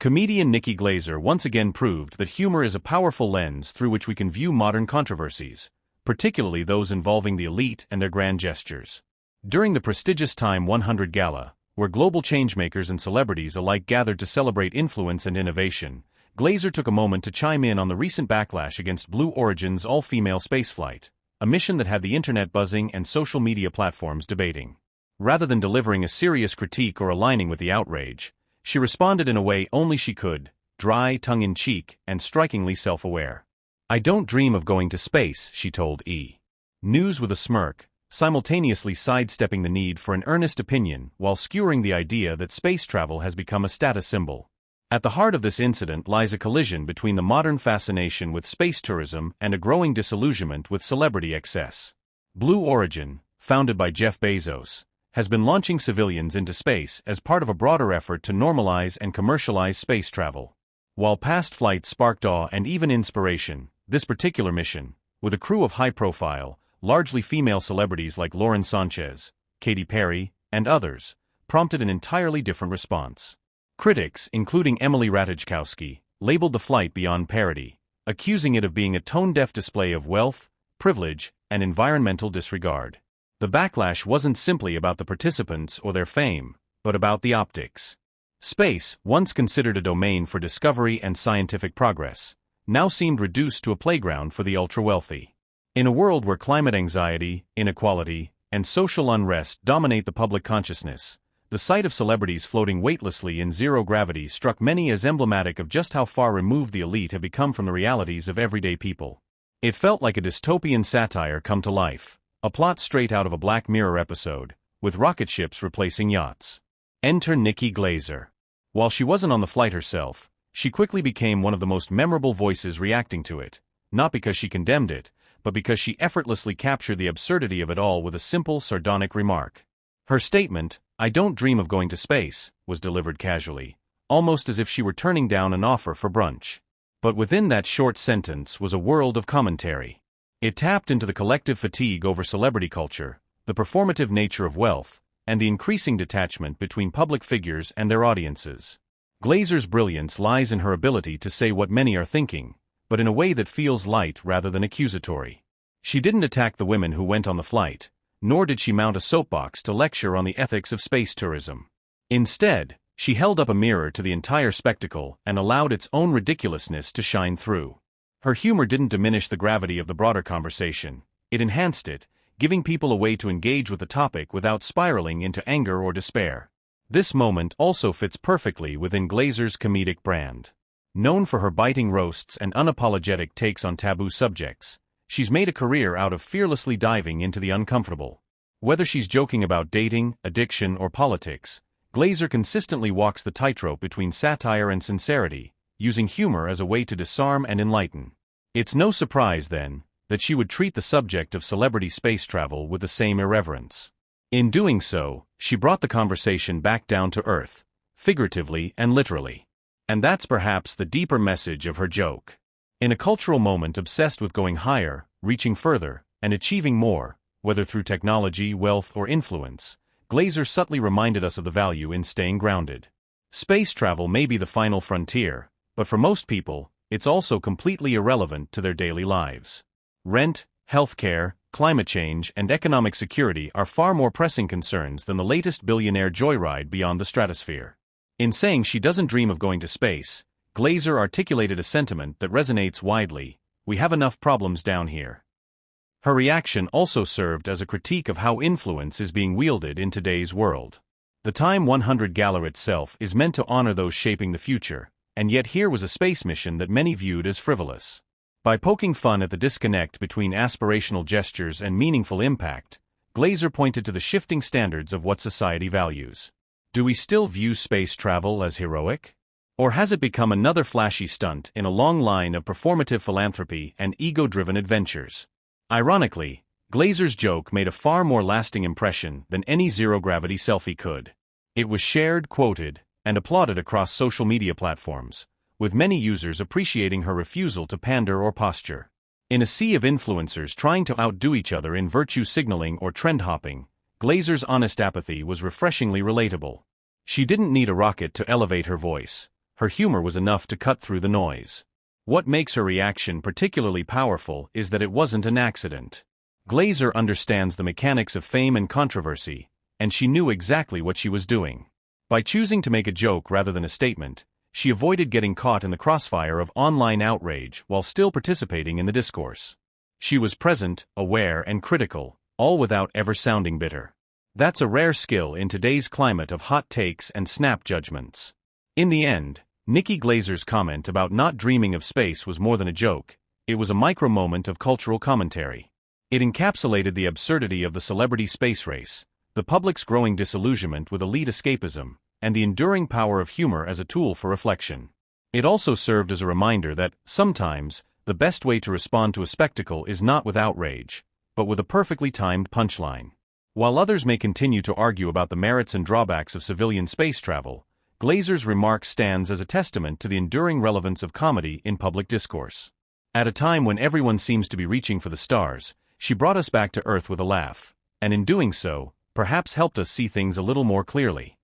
Comedian Nikki Glaser once again proved that humor is a powerful lens through which we can view modern controversies, particularly those involving the elite and their grand gestures. During the prestigious Time 100 Gala, where global changemakers and celebrities alike gathered to celebrate influence and innovation, Glaser took a moment to chime in on the recent backlash against Blue Origin's all-female spaceflight, a mission that had the internet buzzing and social media platforms debating. Rather than delivering a serious critique or aligning with the outrage, she responded in a way only she could, dry, tongue-in-cheek, and strikingly self-aware. "I don't dream of going to space," she told E! News with a smirk, simultaneously sidestepping the need for an earnest opinion while skewering the idea that space travel has become a status symbol. At the heart of this incident lies a collision between the modern fascination with space tourism and a growing disillusionment with celebrity excess. Blue Origin, founded by Jeff Bezos, has been launching civilians into space as part of a broader effort to normalize and commercialize space travel. While past flights sparked awe and even inspiration, this particular mission, with a crew of high-profile, largely female celebrities like Lauren Sanchez, Katy Perry, and others, prompted an entirely different response. Critics, including Emily Ratajkowski, labeled the flight beyond parody, accusing it of being a tone-deaf display of wealth, privilege, and environmental disregard. The backlash wasn't simply about the participants or their fame, but about the optics. Space, once considered a domain for discovery and scientific progress, now seemed reduced to a playground for the ultra-wealthy. In a world where climate anxiety, inequality, and social unrest dominate the public consciousness, the sight of celebrities floating weightlessly in zero gravity struck many as emblematic of just how far removed the elite have become from the realities of everyday people. It felt like a dystopian satire come to life, a plot straight out of a Black Mirror episode, with rocket ships replacing yachts. Enter Nikki Glaser. While she wasn't on the flight herself, she quickly became one of the most memorable voices reacting to it, not because she condemned it, but because she effortlessly captured the absurdity of it all with a simple, sardonic remark. Her statement, "I don't dream of going to space," was delivered casually, almost as if she were turning down an offer for brunch. But within that short sentence was a world of commentary. It tapped into the collective fatigue over celebrity culture, the performative nature of wealth, and the increasing detachment between public figures and their audiences. Glaser's brilliance lies in her ability to say what many are thinking, but in a way that feels light rather than accusatory. She didn't attack the women who went on the flight, nor did she mount a soapbox to lecture on the ethics of space tourism. Instead, she held up a mirror to the entire spectacle and allowed its own ridiculousness to shine through. Her humor didn't diminish the gravity of the broader conversation, it enhanced it, giving people a way to engage with the topic without spiraling into anger or despair. This moment also fits perfectly within Glaser's comedic brand. Known for her biting roasts and unapologetic takes on taboo subjects, she's made a career out of fearlessly diving into the uncomfortable. Whether she's joking about dating, addiction, or politics, Glaser consistently walks the tightrope between satire and sincerity, using humor as a way to disarm and enlighten. It's no surprise, then, that she would treat the subject of celebrity space travel with the same irreverence. In doing so, she brought the conversation back down to earth, figuratively and literally. And that's perhaps the deeper message of her joke. In a cultural moment obsessed with going higher, reaching further, and achieving more, whether through technology, wealth, or influence, Glaser subtly reminded us of the value in staying grounded. Space travel may be the final frontier, but for most people, it's also completely irrelevant to their daily lives. Rent, healthcare, climate change, and economic security are far more pressing concerns than the latest billionaire joyride beyond the stratosphere. In saying she doesn't dream of going to space, Glaser articulated a sentiment that resonates widely: we have enough problems down here. Her reaction also served as a critique of how influence is being wielded in today's world. The Time 100 Gala itself is meant to honor those shaping the future, and yet here was a space mission that many viewed as frivolous. By poking fun at the disconnect between aspirational gestures and meaningful impact, Glaser pointed to the shifting standards of what society values. Do we still view space travel as heroic? Or has it become another flashy stunt in a long line of performative philanthropy and ego-driven adventures? Ironically, Glaser's joke made a far more lasting impression than any zero-gravity selfie could. It was shared, quoted, and applauded across social media platforms, with many users appreciating her refusal to pander or posture. In a sea of influencers trying to outdo each other in virtue signaling or trend hopping, Glaser's honest apathy was refreshingly relatable. She didn't need a rocket to elevate her voice. Her humor was enough to cut through the noise. What makes her reaction particularly powerful is that it wasn't an accident. Glaser understands the mechanics of fame and controversy, and she knew exactly what she was doing. By choosing to make a joke rather than a statement, she avoided getting caught in the crossfire of online outrage while still participating in the discourse. She was present, aware, and critical, all without ever sounding bitter. That's a rare skill in today's climate of hot takes and snap judgments. In the end, Nikki Glaser's comment about not dreaming of space was more than a joke. It was a micro moment of cultural commentary. It encapsulated the absurdity of the celebrity space race, the public's growing disillusionment with elite escapism, and the enduring power of humor as a tool for reflection. It also served as a reminder that, sometimes, the best way to respond to a spectacle is not with outrage, but with a perfectly timed punchline. While others may continue to argue about the merits and drawbacks of civilian space travel, Glaser's remark stands as a testament to the enduring relevance of comedy in public discourse. At a time when everyone seems to be reaching for the stars, she brought us back to Earth with a laugh, and in doing so, perhaps helped us see things a little more clearly.